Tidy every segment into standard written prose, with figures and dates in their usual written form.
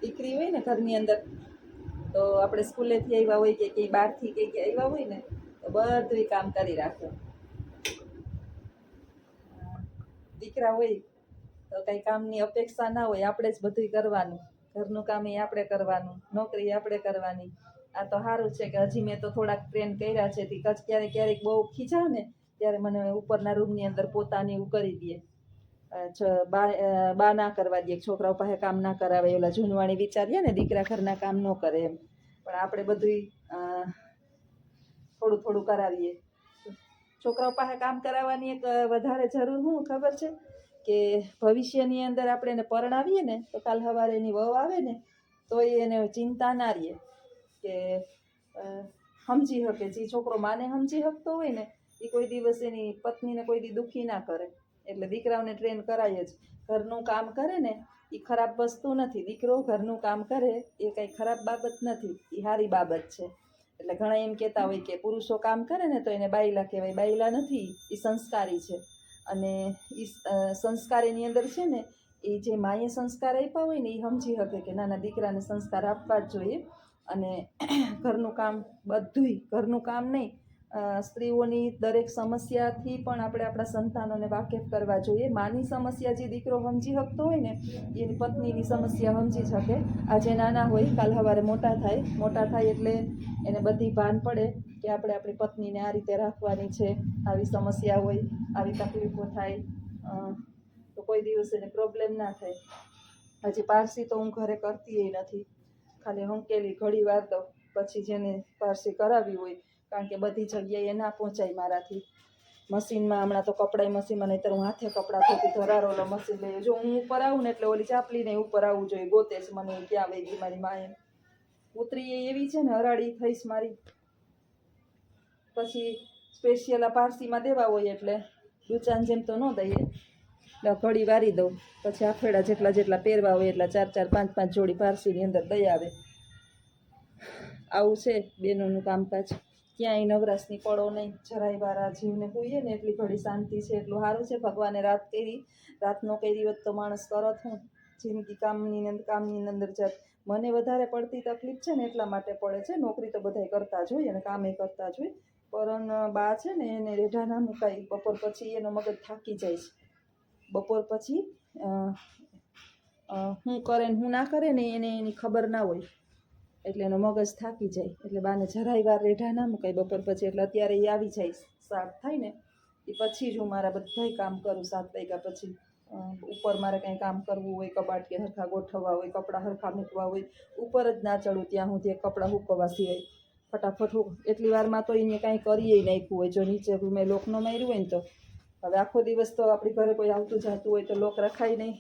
દીકરી હોય ને ઘરની અંદર, તો આપણે સ્કૂલેથી આવ્યા હોય કે કંઈ બહારથી કંઈક આવ્યા હોય ને તો બધું કામ કરી રાખે. દીકરા હોય તો કંઈ કામની અપેક્ષા ના હોય, આપણે જ બધું કરવાનું, ઘરનું કામ એ આપણે કરવાનું, નોકરી આપણે કરવાની. આ તો સારું છે કે હજી મેં તો થોડાક ટ્રેન કર્યા છે. ક્યારેક ક્યારેક બહુ ખીજાવ ને ત્યારે મને ઉપરના રૂમની અંદર પોતાની એવું કરી દે. બા ના કરવા દે, છોકરાઓ પાસે કામ ના કરાવે. ઓલા જૂનવાણી વિચારીએ ને દીકરા ઘરના કામ ન કરે એમ, પણ આપણે બધું થોડું થોડું કરાવીએ. છોકરાઓ પાસે કામ કરાવવાની એક વધારે જરૂર શું ખબર છે કે ભવિષ્યની અંદર આપણે એને પરણાવીએ ને તો કાલ સવારે એની વહુ આવે ને તો એને ચિંતા ના રહે કે સમજી શકે. જે છોકરો માને સમજી શકતો હોય ને એ કોઈ દિવસ એની પત્નીને કોઈ દી દુઃખી ના કરે. એટલે દીકરાઓને ટ્રેન કરાય જ. ઘરનું કામ કરે ને એ ખરાબ વસ્તુ નથી. દીકરો ઘરનું કામ કરે એ કંઈ ખરાબ બાબત નથી, એ સારી બાબત છે. એટલે ઘણા એમ કહેતા હોય કે પુરુષો કામ કરે ને તો એને બાયલા કહેવાય. બાયલા નથી, એ સંસ્કારી છે. અને એ સંસ્કારીની અંદર છે ને એ જે માએ સંસ્કાર આપ્યા હોય ને એ સમજી શકે કે નાના દીકરાને સંસ્કાર આપવા જ જોઈએ. અને ઘરનું કામ બધુંય, ઘરનું કામ નહીં, સ્ત્રીઓની દરેક સમસ્યાથી પણ આપણે આપણા સંતાનોને વાકેફ કરવા જોઈએ. માની સમસ્યા જે દીકરો સમજી શકતો હોય ને એની પત્નીની સમસ્યા સમજી શકે. આજે નાના હોય કાલ સવારે મોટા થાય એટલે એને બધી ભાન પડે કે આપણે આપણી પત્નીને આ રીતે રાખવાની છે. આવી સમસ્યા હોય, આવી તકલીફો થાય તો કોઈ દિવસ એને પ્રોબ્લેમ ના થાય. હજી પારસી તો હું ઘરે કરતી નથી, ખાલી હંકેલી ઘડી વાર દઉં. પછી જેને પારસી કરાવી હોય, કારણ કે બધી જગ્યાએ ના પહોંચાય મારાથી. મશીનમાં હમણાં તો કપડાં મશીનમાં, નહીંતર હું હાથે કપડાં ધોતી ધરારોલો મશીન લઈએ. જો હું ઉપર આવું ને એટલે ઓલી ચાપલીને ઉપર આવવું જોઈએ, ગોતે છે મને ક્યાં વહી ગઈ મારી માએ. પુત્રી એવી છે ને હરાડી થઈશ મારી. પછી સ્પેશિયલ આ પારસીમાં દેવા હોય એટલે ડૂચાન જેમ તો ન દઈએ, એટલે ઘડી વારી દઉં. પછી આફેડા જેટલા પહેરવા હોય એટલા 4 4 5 5 જોડી પારસીની અંદર દઈ આવે. આવું છે બેનોનું કામકાજ. ક્યાંય નવરાશની પડો નહીં, જરાય વાર આ જીવને હોઈએ ને એટલી ઘડી શાંતિ છે. એટલું સારું છે ભગવાને રાત કરી. રાત ન કરી હોત તો માણસ કરત હું. જિંદગી કામની અંદર જાત. મને વધારે પડતી તકલીફ છે ને એટલા માટે પડે છે. નોકરી તો બધાય કરતા જ હોય અને કામે કરતા જ હોય, પણ બા છે ને એને રેઢા ના મુકાય. બપોર પછી એનો મગજ થાકી જાય છે. બપોર પછી શું કરે ને શું ના કરે ને એને એની ખબર ના હોય, એટલે એનો મગજ થાકી જાય. એટલે બાને જરાય વાર રેઢા ના મુકાય બપોર પછી. એટલે અત્યારે એ આવી જાય, 7 થાય ને એ પછી જ હું મારા બધાય કામ કરું. 7 વાગ્યા પછી ઉપર મારે કંઈ કામ કરવું હોય, કબાટ કે હરખા ગોઠવવા હોય, કપડાં હરખા મૂકવા હોય, ઉપર જ ના ચડું ત્યાં સુધી કપડાં સૂકવવા સિવાય. ફટાફટ એટલી વારમાં તો એને કાંઈ કરીએ નાખ્યું હોય. જો નીચે મેં લોક ન માર્યું હોય ને તો હવે આખો દિવસ તો આપણી ઘરે કોઈ આવતું જતું હોય તો લોક રખાય નહીં.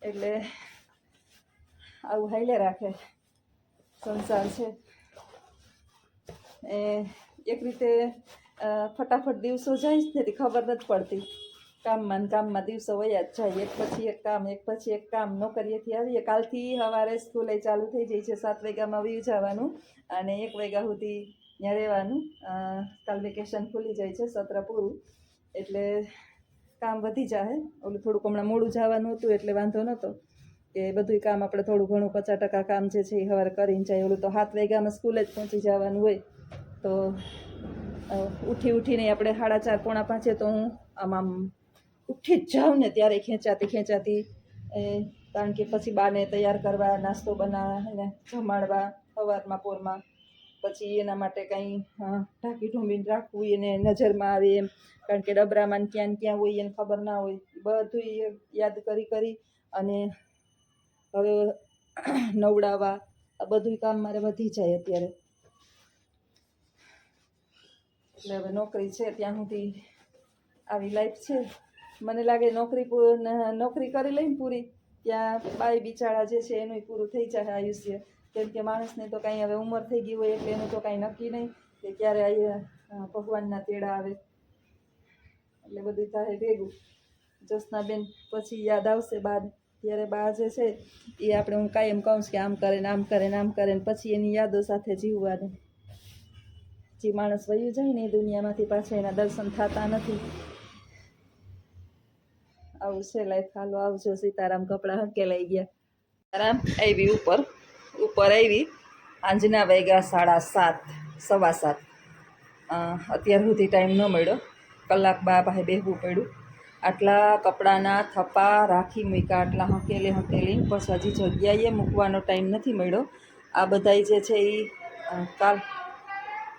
એટલે આવું હાલ્યા રાખે સંસાર છે. એક રીતે ફટાફટ દિવસો જાય જ નથી, ખબર નથી પડતી. કામમાં દિવસો વયા જ જાય. એક પછી એક કામ. નોકરીએથી આવીએ, કાલથી સવારે સ્કૂલે ચાલુ થઈ જાય છે. 7 વાગ્યામાં વયું જવાનું અને 1 વાગ્યા સુધી ત્યાં રહેવાનું. કાલ વેકેશન ખુલી જાય છે, સત્ર પૂરું, એટલે કામ વધી જાય. ઓલું થોડુંક હમણાં મોડું જવાનું હતું એટલે વાંધો નહોતો કે બધું કામ આપણે થોડું ઘણું 50% કામ જે છે એ સવારે કરીને જાય. ઓલું તો 7 વાગ્યામાં સ્કૂલે જ પહોંચી જવાનું હોય તો ઉઠીને આપણે 4:30 પોણા 5 તો હું આમ ઉઠી જ જાઉં ને ત્યારે ખેંચાતી કારણ કે પછી બાને તૈયાર કરવા, નાસ્તો બનાવીને જમાડવા સવારમાં પોરમાં. પછી એના માટે કંઈ ઢાંકી ઢૂંબીને રાખવું એને નજરમાં આવે એમ, કારણ કે ડબરામાં ક્યાં હોય એને ખબર ના હોય. બધું યાદ કરી અને હવે નવડાવવા, આ બધું કામ મારે વધી જાય અત્યારે. એટલે હવે નોકરી છે ત્યાં સુધી આવી લાઈફ છે. મને લાગે નોકરી કરી લઈને પૂરી ત્યાં બાઈ બિચારા જે છે એનું પૂરું થઈ જાય આયુષ્ય. કેમ કે માણસને તો કાંઈ હવે ઉંમર થઈ ગઈ હોય એટલે એનું તો કાંઈ નક્કી નહીં કે ક્યારે ભગવાનના તેડા આવે. એટલે બધું થાય ભેગું. જ્યોત્સનાબેન પછી યાદ આવશે બા, ત્યારે બા જે છે એ આપણે હું કાયમ કહું કે આમ કરે ને પછી એની યાદો સાથે જીવવાનું. જે માણસ વયું જાય ને એ દુનિયામાંથી પાછા એના દર્શન થતા નથી. આવું છે લાઈફ. હાલો આવજો. સીતારામ. કપડાં હકેલાઈ ગયા. આરામ આવી ઉપર આવી સાંજના વાગ્યા 7:30 7:15 અત્યાર સુધી ટાઈમ ન મળ્યો, કલાક બા પાસે બેસવું પડ્યું. આટલા કપડાના થપ્પા રાખી મૂક્યા, આટલા હંકેલી પણ હજી જગ્યાએ મૂકવાનો ટાઈમ નથી મળ્યો. આ બધાય જે છે એ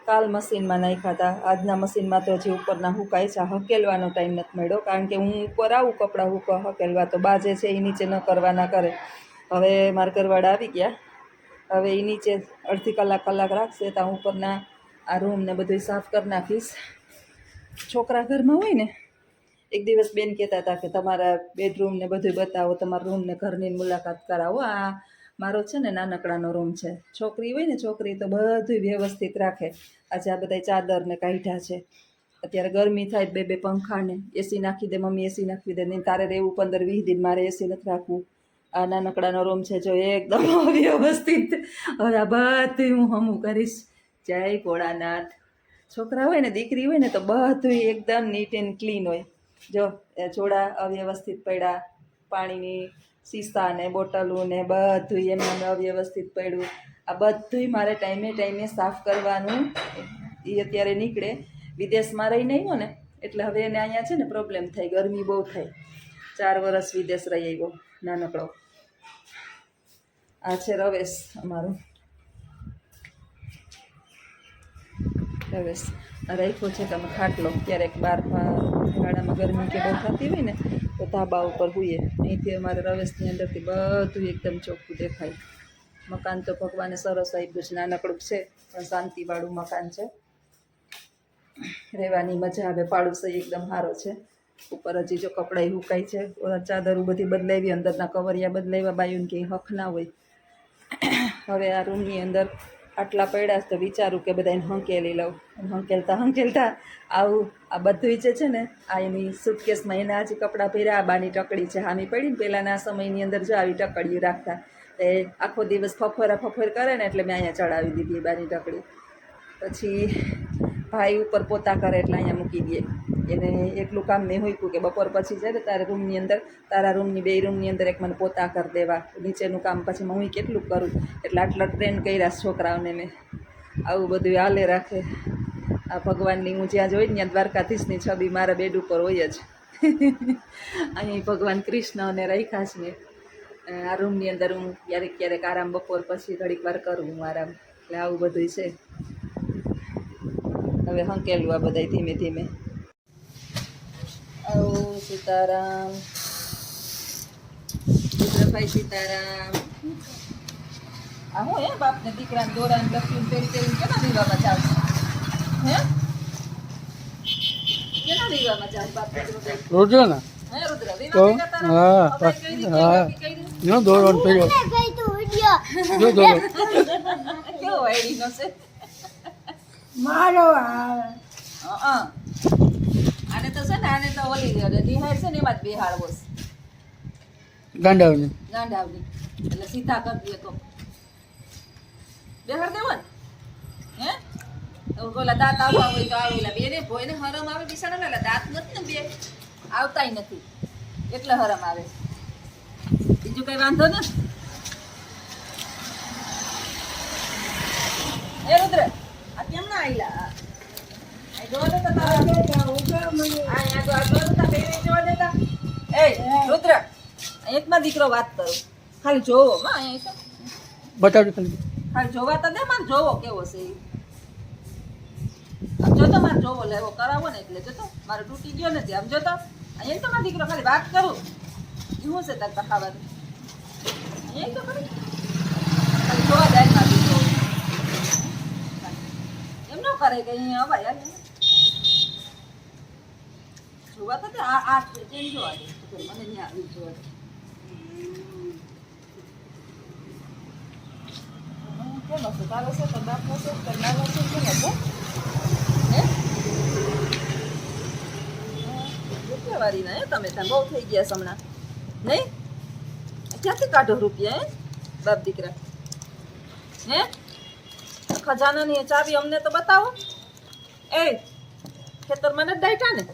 કાલ મશીનમાં નાખ્યા હતા. આજના મશીનમાં તો હજી ઉપરના હુકાય છે. હકેલવાનો ટાઈમ નથી મળ્યો, કારણ કે હું ઉપર આવું કપડાં હકેલવા તો બા જે છે એ નીચે ન કરવાના કરે. હવે મારા ઘરવાળા આવી ગયા, હવે એ નીચે અડધી કલાક રાખશે તો ઉપરના આ રૂમ ને બધું સાફ કરી નાખીશ. છોકરા ઘરમાં હોય ને, એક દિવસ બેન કહેતા હતા કે તમારા બેડરૂમ ને બધું બતાવો, તમારા રૂમ ને ઘરની મુલાકાત કરાવો. આ મારો છે ને નાનકડાનો રૂમ છે. છોકરી હોય ને, છોકરી તો બધું વ્યવસ્થિત રાખે. આજે આ બધા ચાદર ને કાઢ્યા છે. અત્યારે ગરમી થાય, બે પંખા ને એસી નાખી દે મમ્મી, એસી નાખી દે. નહીં તારે રહેવું 15-20 દિન, મારે એસી નથી રાખવું. આ નાનકડાનો રૂમ છે જો એકદમ વ્યવસ્થિત. હવે આ બધું હું હમું કરીશ. જય ભોળાનાથ. છોકરા હોય ને, દીકરી હોય ને તો બધું એકદમ નીટ એન્ડ ક્લીન હોય. જો એ જોડા અવ્યવસ્થિત પડ્યા, પાણીની સીસા ને બોટલું ને બધું એમને અવ્યવસ્થિત પડ્યું. આ બધું મારે ટાઈમે સાફ કરવાનું. એ અત્યારે નીકળે, વિદેશમાં રહીને આવ્યો ને એટલે હવે એને અહીંયા છે ને પ્રોબ્લેમ થાય, ગરમી બહુ થાય. 4 વર્ષ વિદેશ રહી આવ્યો નાનકડો. આ છે રવેશ અમારું. રવેશ રાખ્યો છે તમે ખાટલો. ક્યારેક બહાર ગાડામાં ગરમી કે બહુ થતી હોય ને તો ધાબા ઉપર હોઈએ. અહીંથી અમારે રવેશની અંદરથી બધું એકદમ ચોખ્ખું દેખાય. મકાન તો ભગવાને સરસ આપ્યું છે. નાનકડું છે પણ શાંતિવાળું મકાન છે, રહેવાની મજા આવે. પાડોશી એકદમ સારો છે. ઉપર હજી જો કપડાં હુકાય છે, ચાદરો બધી બદલાવી, અંદરના કવરિયા બદલાવ્યા. બાયુને કંઈ હક ના હોય. હવે આ રૂમની અંદર આટલા પડ્યા તો વિચારું કે બધાને હંકેલી લઉં. હંકેલતા આવું આ બધું જે છે ને, આ એની સુટકેસમાં એના હજી કપડાં પહેર્યા. આ બાની ટકડી છે હામી પડી ને, પહેલાંના સમયની અંદર જો આવી ટકડીઓ રાખતા. એ આખો દિવસ ફફર કરે ને એટલે મેં અહીંયા ચડાવી દીધી બાની ટકડી. પછી ભાઈ ઉપર પોતા કરે એટલે અહીંયા મૂકી દે. એને એટલું કામ મેં હોઈતું કે બપોર પછી છે ને તારા રૂમની અંદર, તારા રૂમની 2 રૂમની અંદર એક મને પોતા કરી દેવા. નીચેનું કામ પછી હું કેટલું કરું, એટલે આટલા ટ્રેન કર્યા છોકરાઓને મેં. આવું બધું હાલે રાખે. આ ભગવાનની હું જ્યાં જોઈ ને ત્યાં દ્વારકાધીશની છબી મારા બેડ ઉપર હોય જ. અહીં ભગવાન કૃષ્ણને રાખ્યા છે. આ રૂમની અંદર હું ક્યારેક આરામ બપોર પછી ઘડીક વાર કરું હું આરામ. એટલે આવું બધું છે. હવે હંકેલું આ બધા ધીમે. આવું સીતારામ, ભાઈ સીતારામ. આ હું હે બાપને દીકરાને દોરાને લખ્યું પેરી કેના દીવામાં ચાલશે? હે કેના દીવામાં ચાલશે બાપ? રુદ્ર ને હે રુદ્ર દીવા હા નો દોરવાનું પેલો જો દોરો કેવો આઈડી નો છે મારો આને તો છે ને, આને તો ઓલી નિહાળ છે ને એમાં જ બેહાડવો છે. ગાંડાવની એટલે સીધા કરી દે તો બેહાડ દેવો ને. હે ઓલા દાંત આવતા હોય તો આવે. બેને ભોયને હરમ આવે બિસાડા ને, દાંત નથી ને બે આવતાય નથી એટલે હરમ આવે. બીજું કઈ વાંધો ને. એ રુદ્ર આ કેમ ના આયલા? રુદ્ર એકમાં દીકરો વાત કરો, ખાલી જોવો બતાવજો ખાલી. ખાલી જોવા તો દે, મારે જોવો કેવો છે. આમ જોતો મારે જોવો લેવો કરાવો ને એટલે જોતો મારે તૂટી ગયો નથી. આમ જોતો અહીંયા તો મારો દીકરો ખાલી વાત કરું શું છે તાર ખાવાનું. અહીંયા તો ખાલી જોવા જાય મારો દીકરો. એમ ન કરે કે અહીંયા અવાય જોવા તો આ ટ્રેન જોવા દે મને નહીં આવી જોવા. કેમ હશે તારો છે તો બાપનો છે તો નાનો છે કેમ હશે? હે રૂપિયાવાળી ના હે તમે ત્યાં બહુ થઈ ગયા હમણાં નહીં? ક્યાંથી કાઢો રૂપિયા હે બાપ દીકરા? હે ખજાનાની ચાવી અમને તો બતાવો. એ ખેતરમાં નથી ડાયટા ને?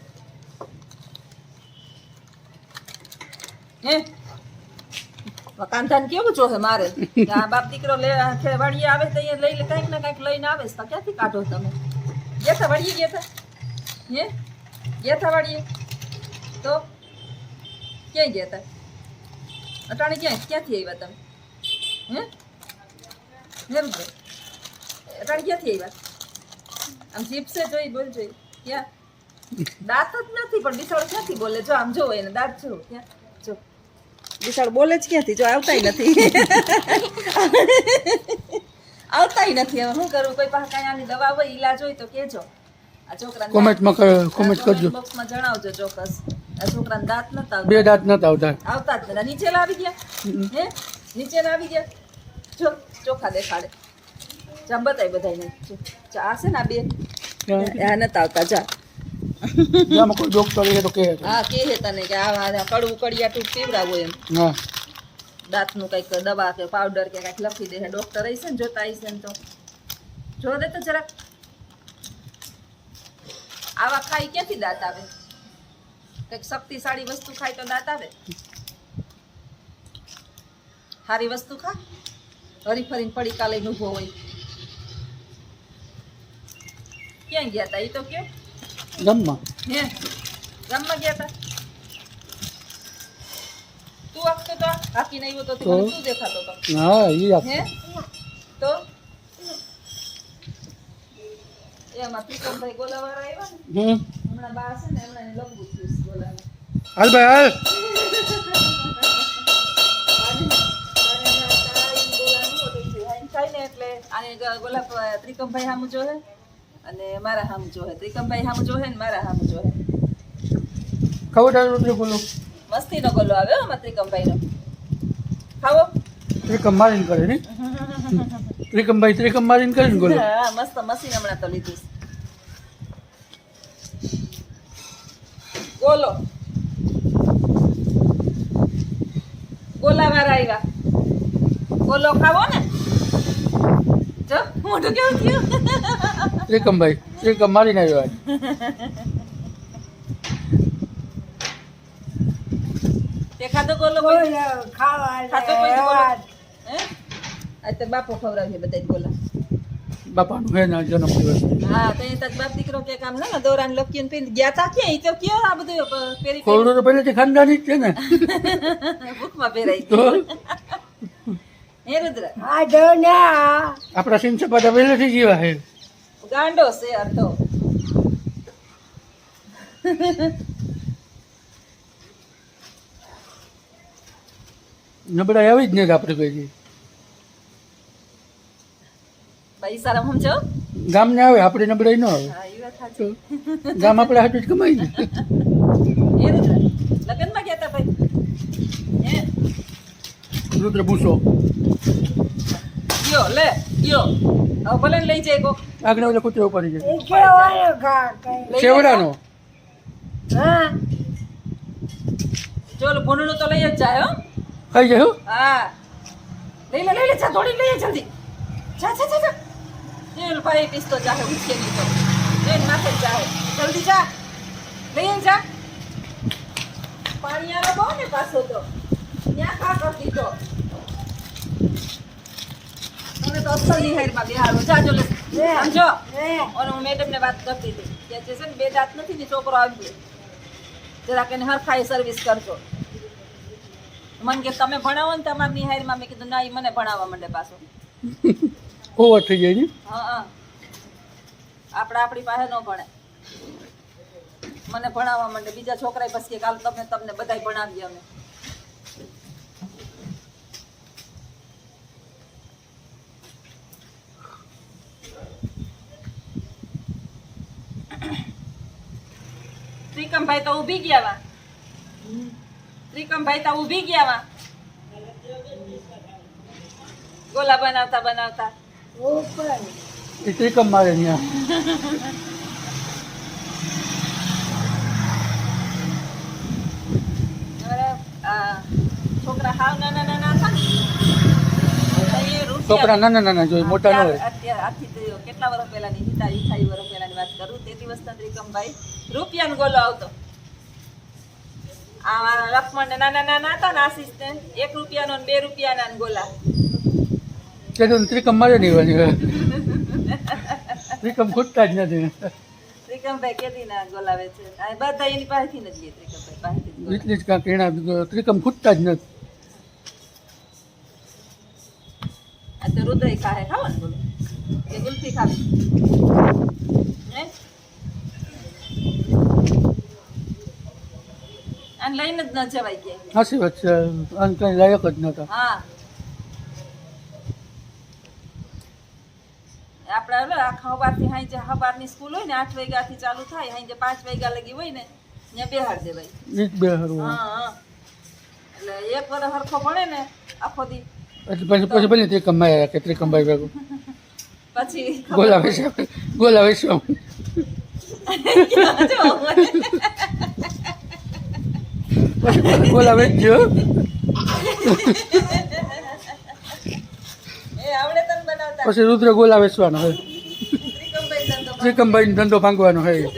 હે કાંધાને કેવું જોહે મારે કે આ બાપ દીકરો વાડીએ આવે તો અહીંયા લઈ કાંઈક ને કાંઈક લઈને આવે તો ક્યાંથી કાઢો તમે ગયા હતા વાડીએ ગયા હતા હે ગયા હતા વાડીએ તો ક્યાંય ગયા હતા અટાણે ક્યાંથી આવ્યા તમે હે અટાણે ક્યાંથી આવ્યા આમ જીપસે જોઈ બોલ જોઈ ક્યાં દાંત જ નથી પણ બિસાડો ક્યાંથી બોલે જો આમ જોવો એને દાંત જો ક્યાં જો બિસાડો બોલે જ ક્યાંથી જો આવતાય નથી આવતાય નથી હવે શું કરું કોઈ પાસે કાંઈ આની દવા હોય ઈલાજ હોય તો કહેજો આ છોકરાને કોમેન્ટ કરજો બોક્સમાં જણાવજો ચોક્કસ આ છોકરાને દાંત નતા આવતા બે દાંત નતા આવતા આવતા જ નથી નીચેલા આવી ગયા હે નીચેના આવી ગયા જો ચોખા દેખાડે જામ બતાય બધાને ચા છે ને આ બે આ નતા આવતા જા જામાં કોઈ ડોક્ટર એ તો કહે છે. હા કે તને કે આ કડવું કડિયાટું પીવડાવો એમ હા દાંતનું કંઈક દવા કે પાવડર કે કંઈક લખી દે ડોક્ટર હશે ને જોતા હશે ને તો જો દે તો જરાક આવા ખાઈ ક્યાંથી દાંત આવે કંઈક શક્તિશાળી વસ્તુ ખાય તો દાંત આવે સારી વસ્તુ ખા હરી ફરીને પડીકા લઈને ઊભો હોય ક્યાં ગયા હતા એ તો કયો જમવા હે રમવા ગયા હતા તું આપતો તો હાકીને આવ્યો તો તું શું દેખાતો તો હા એ હે તો એમાં પિકમભાઈ ગોલાવાળા આવ્યા ને હમણાં બા છે ને હમણાં એને લંબુ થયું ગોલાને હાલ ભાઈ થાય ને એટલે આને ગોલા ત્રિકમભાઈ સામું જોહે અને મારા સામું જોહે ત્રિકમભાઈ સામું જોહે ને મારા સામું જોહે ખબર રોટલી બોલો મસ્તીનો ગોલો આવ્યો આમાં ત્રિકમભાઈનો ખાવો ત્રિકમ મારીને કરે ને ત્રિકમ મારીને કરે ને બોલો હા મસ્ત મસીન હમણાં તો લીધું ગોલો ગોલાવાળા આવ્યા ગોલો ખાવો ને જો મોઢું કેવું થયું ત્રિકમ મારીને આવ્યો તે ખાધો ગોલો કોઈ ખાવા ખાતો કોઈ ગોલો હે આ તો બાપો ખવડાવશે બધા ગોલા બાપાનું હે ના જન્મ દિવસ હા તો એ તાર બાપ દીકરો કે કામ ના દોરાન લખીને પીને ગયા તા ક્યાં ઈ તો કયો આ બધું પેરી ખોરડો તો પહેલેથી ખાનદાની જ છે ને ભૂખમાં પહેરાઈ તો હે રુદ્ર આ જો ના આપણા સિંહ સપાટા પહેલેથી જીવા છે ગાંડો છે અર્ધો નબળાઈ આવી જ નહીં આપણે કોઈ ભાઈ સારા સમજો ગામને આવે આપણે નબળાઈ ન આવે હા એ વાત સાચી ગામ આપણે હાટું જ કમાઈ ને હે રુદ્ર લગ્નમાં ગયા તા ભાઈ હે રુદ્ર ભૂસો યો લે યો હવે ભલે ને લઈ જાય કો આગળ ઓલા કૂતરા ઉપાડી જાય એ કેવાનો ખા કઈ સેવડાનો હા ચોલ ભૂંડનું તો લઈ જ જાય હો ખાઈ જાય હો હા લઈ લે જા થોડી લઈ જલ્દી જા જા જા ચલ ભાઈ પિસ્તો જાહે ઉઠી ની તો લઈને માથે જ જાહે જલ્દી જા લઈ જા પાણી આલો બહુ ને પાછો તો ત્યાં ખા કરતી તો તમે તો અસલ નિહારમાં બિહારો જાજો લે સમજો અને હું મેડમને વાત કરતી હતી કે જે છે ને બે દાંત નથી ને છોકરો આવી ગયો જરાક એને હરખાઈ સર્વિસ કરજો મને કે તમે ભણાવો ને તમારી નિહારમાં મેં કીધું ના એ મને ભણાવવા માંડે પાછો ઓવર થઈ જાય ને હા આપણી પાસે ન ભણે મને ભણાવવા માંડે બીજા છોકરા પછી કાલ તમને બધાય ભણાવીએ અમે ત્રિકમભાઈ તો ઊભી ગયા વા ત્રિકમભાઈ તો ઊભી ગયા વા ગોલા બનાવતા બનાવતા ઉપર એ ત્રિકમ મારે ત્યાં છોકરા હાવ નાના નાના હતા ને છોકરા નાના નાના જોઈએ મોટા ન હોય અત્યારે આજથી કેટલા વર્ષ પહેલાની 28 વર્ષ પહેલાની વાત કરું તે દિવસ ત્રિકમભાઈ રૂપિયાનો ગોલો આવતો આ મારા લક્ષ્મણ ને નાના નાના હતા ને આશીષ ને 1 રૂપિયાનો ને 2 રૂપિયાના ને ગોલા તે તો ત્રિકમ મારે નહીં વાની ત્રિકમ ખૂટતા જ નથી ત્રિકમભાઈ કેદી ના ગોલા વેચે આ બધા એની પાસેથી જ લઈએ ત્રિકમભાઈ પાસેથી જ ગોલા. એટલી જ કાંક એના ત્રિકમ ખૂટતા જ નથી આ તો રુદ્રય ખાહે ખાવાનું બોલો કે ગુલ્ફી ખાવી હે આને લઈને જ ન જવાય કે સાચી વાત છે આને કંઈ લાયક જ નહોતા હા આપણે હવે આખા સવારથી હાંજે સવારની સ્કૂલ હોય ને 8 વાગ્યાથી ચાલુ થાય હાંજે 5 વાગ્યા લગી હોય ને ત્યાં બેહાડ દેવાય એ જ બે હારું હા હા એટલે એક વાર હરખો ભણે ને આખો દી પછી બની ત્રિકમ માયા કે ત્રિકમભાઈ ભેગું પછી ગોલા વેચવા ગોલા વેચજો એ આવડે તને બનાવતા પછી રુદ્ર ગોલા વેચવાનો હોય ત્રિકમભાઈ ધંધો ત્રિકમભાઈ ધંધો ભાંગવાનો હોય